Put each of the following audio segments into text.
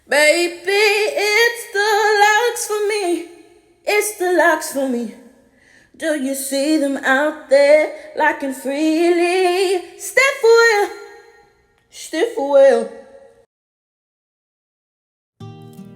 Baby, it's the Locs for me. It's the Locs for me. Do you see them out there locking freely? Step away, step away.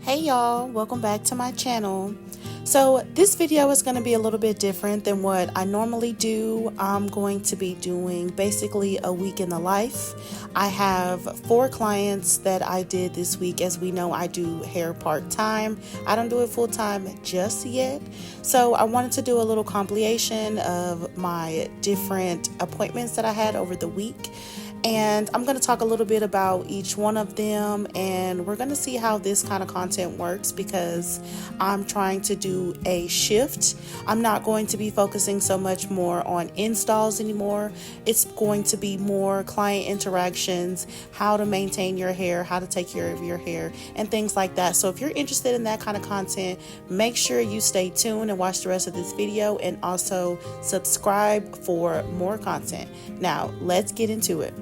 Hey y'all, welcome back to my channel. So this video is going to be a little bit different than what I normally do. I'm going to be doing basically a week in the life. I have 4 clients that I did this week. As we know, I do hair part-time. I don't do it full-time just yet. So I wanted to do a little compilation of my different appointments that I had over the week. And I'm going to talk a little bit about each one of them, and we're going to see how this kind of content works because I'm trying to do a shift. I'm not going to be focusing so much more on installs anymore. It's going to be more client interactions, how to maintain your hair, how to take care of your hair, and things like that. So if you're interested in that kind of content, make sure you stay tuned and watch the rest of this video, and also subscribe for more content. Now, let's get into it.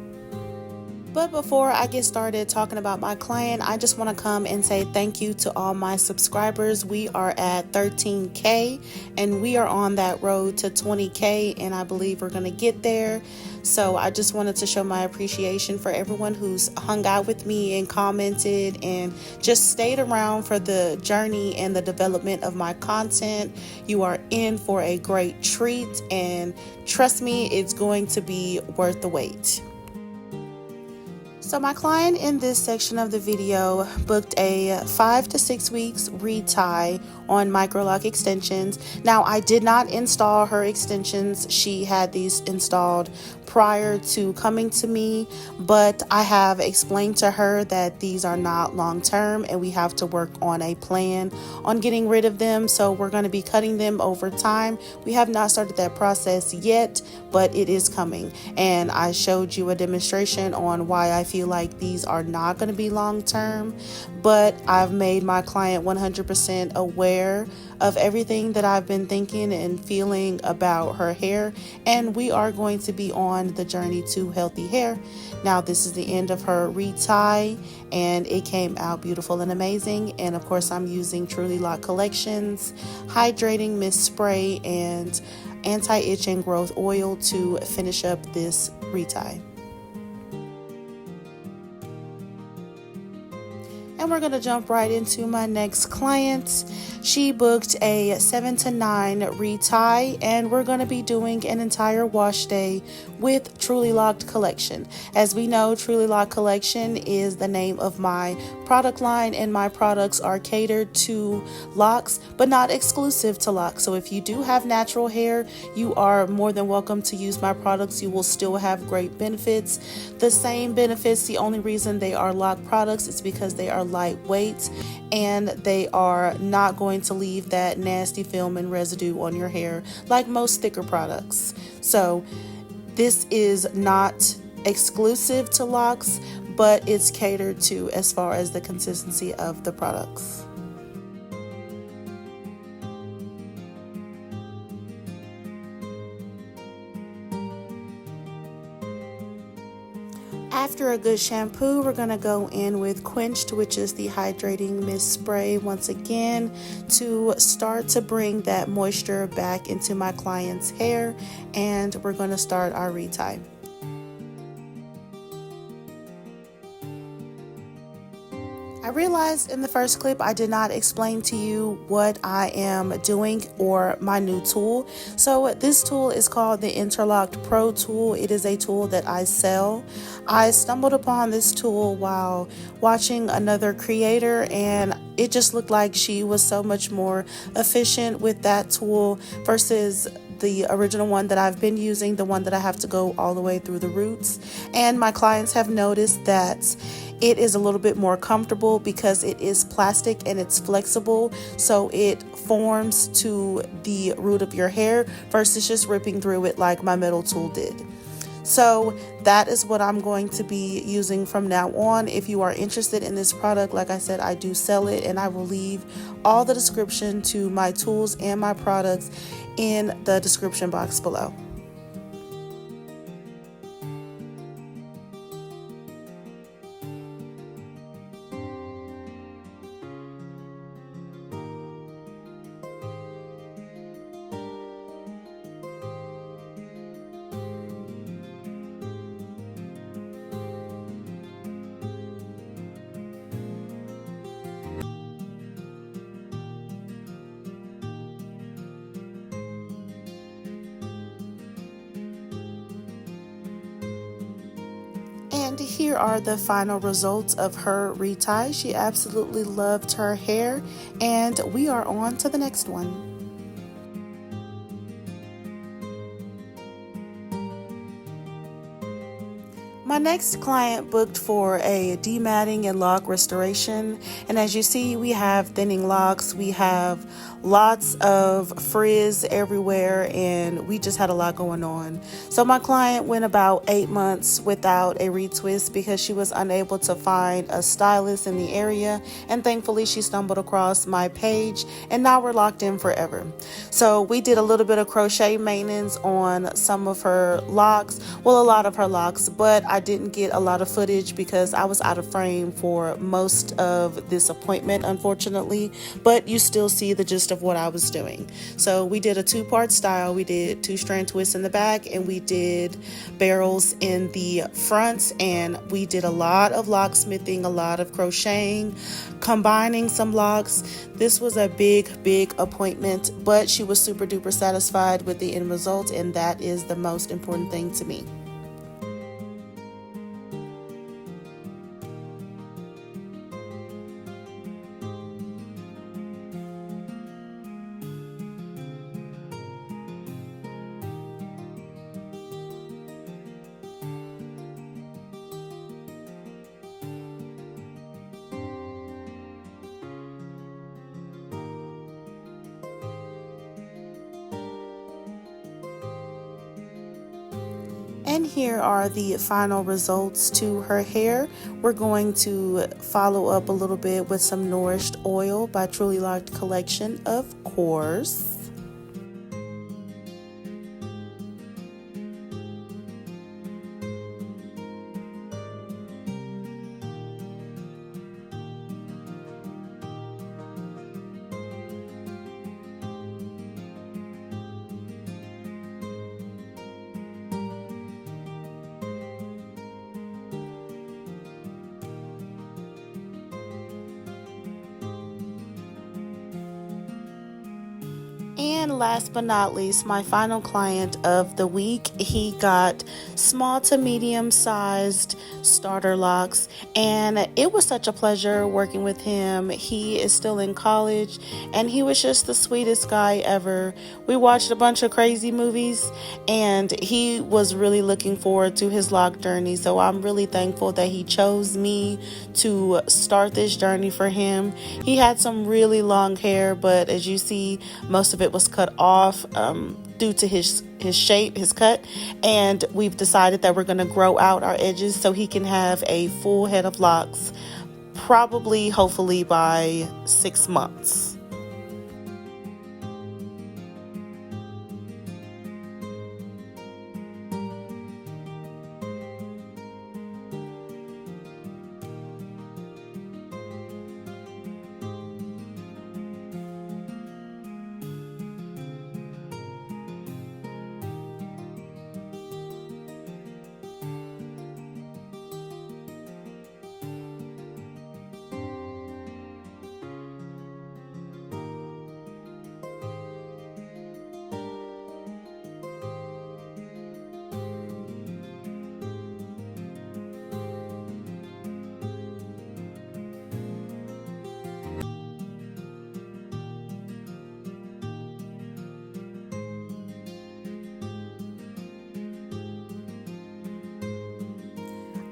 But before I get started talking about my client, I just want to come and say thank you to all my subscribers. We are at 13K and we are on that road to 20K, and I believe we're going to get there. So I just wanted to show my appreciation for everyone who's hung out with me and commented and just stayed around for the journey and the development of my content. You are in for a great treat, and trust me, it's going to be worth the wait. So my client in this section of the video booked a 5 to 6 weeks retie on Microlock extensions. Now, I did not install her extensions. She had these installed prior to coming to me, but I have explained to her that these are not long term and we have to work on a plan on getting rid of them. So we're going to be cutting them over time. We have not started that process yet, but it is coming. And I showed you a demonstration on why I feel like these are not going to be long term, but I've made my client 100% aware of everything that I've been thinking and feeling about her hair, and we are going to be on the journey to healthy hair. Now, this is the end of her retie, and it came out beautiful and amazing. And of course, I'm using Truly Loc Collections Hydrating Mist Spray and Anti-Itching Growth Oil to finish up this retie. And we're going to jump right into my next client. She booked a 7 to 9 retie, and we're going to be doing an entire wash day with Truly Loc Collection. As we know, Truly Loc Collection is the name of my product line, and my products are catered to locks, but not exclusive to locks. So if you do have natural hair, you are more than welcome to use my products. You will still have great benefits. The same benefits, the only reason they are lock products is because they are lightweight and they are not going to leave that nasty film and residue on your hair like most thicker products. So this is not exclusive to locks, but it's catered to as far as the consistency of the products. After a good shampoo, we're going to go in with Quenched, which is the hydrating mist spray once again to start to bring that moisture back into my client's hair, and we're going to start our retie. I realized in the first clip I did not explain to you what I am doing or my new tool. So this tool is called the Interlocked Pro tool. It is a tool that I sell. I stumbled upon this tool while watching another creator, and it just looked like she was so much more efficient with that tool versus the original one that I've been using, the one that I have to go all the way through the roots. And my clients have noticed that it is a little bit more comfortable because it is plastic and it's flexible, so it forms to the root of your hair versus just ripping through it like my metal tool did. So that is what I'm going to be using from now on. If you are interested in this product, like I said, I do sell it, and I will leave all the description to my tools and my products in the description box below. here are the final results of her retie. She absolutely loved her hair, and we are on to the next one. My next client booked for a dematting and lock restoration, and as you see, we have thinning locks, we have lots of frizz everywhere, and we just had a lot going on. So my client went about 8 months without a retwist because she was unable to find a stylist in the area, and thankfully she stumbled across my page, and now we're locked in forever. So we did a little bit of crochet maintenance on some of her locks, well, a lot of her locks, but I didn't get a lot of footage because I was out of frame for most of this appointment, unfortunately, but you still see the gist of what I was doing. So we did a 2-part style. We did 2-strand twists in the back, and we did barrels in the front, and we did a lot of locksmithing, a lot of crocheting, combining some locks. This was a big appointment, but she was super duper satisfied with the end result, and that is the most important thing to me. And here are the final results to her hair. We're going to follow up a little bit with some Nourished Oil by Truly Loc Collection, of course. And last but not least, my final client of the week, he got small to medium sized starter locks, and it was such a pleasure working with him. He is still in college, and he was just the sweetest guy ever. We watched a bunch of crazy movies, and he was really looking forward to his lock journey. So I'm really thankful that he chose me to start this journey for him. He had some really long hair, but as you see, most of it was cut off due to his shape, his cut, and we've decided that we're going to grow out our edges so he can have a full head of locks, probably, hopefully by 6 months.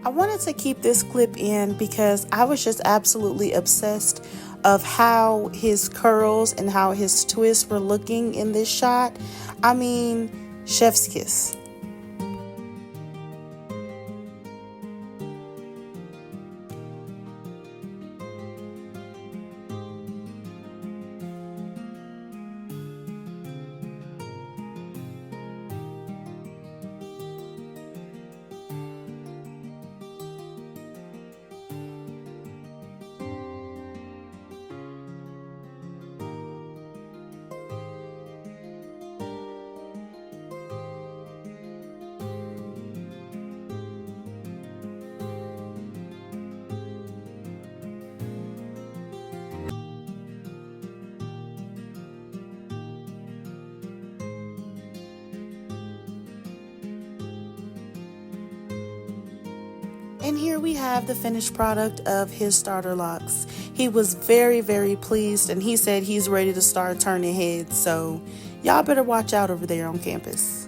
I wanted to keep this clip in because I was just absolutely obsessed of how his curls and how his twists were looking in this shot. I mean, chef's kiss. And here we have the finished product of his starter locks. He was very, very pleased, and he said he's ready to start turning heads, so y'all better watch out over there on campus.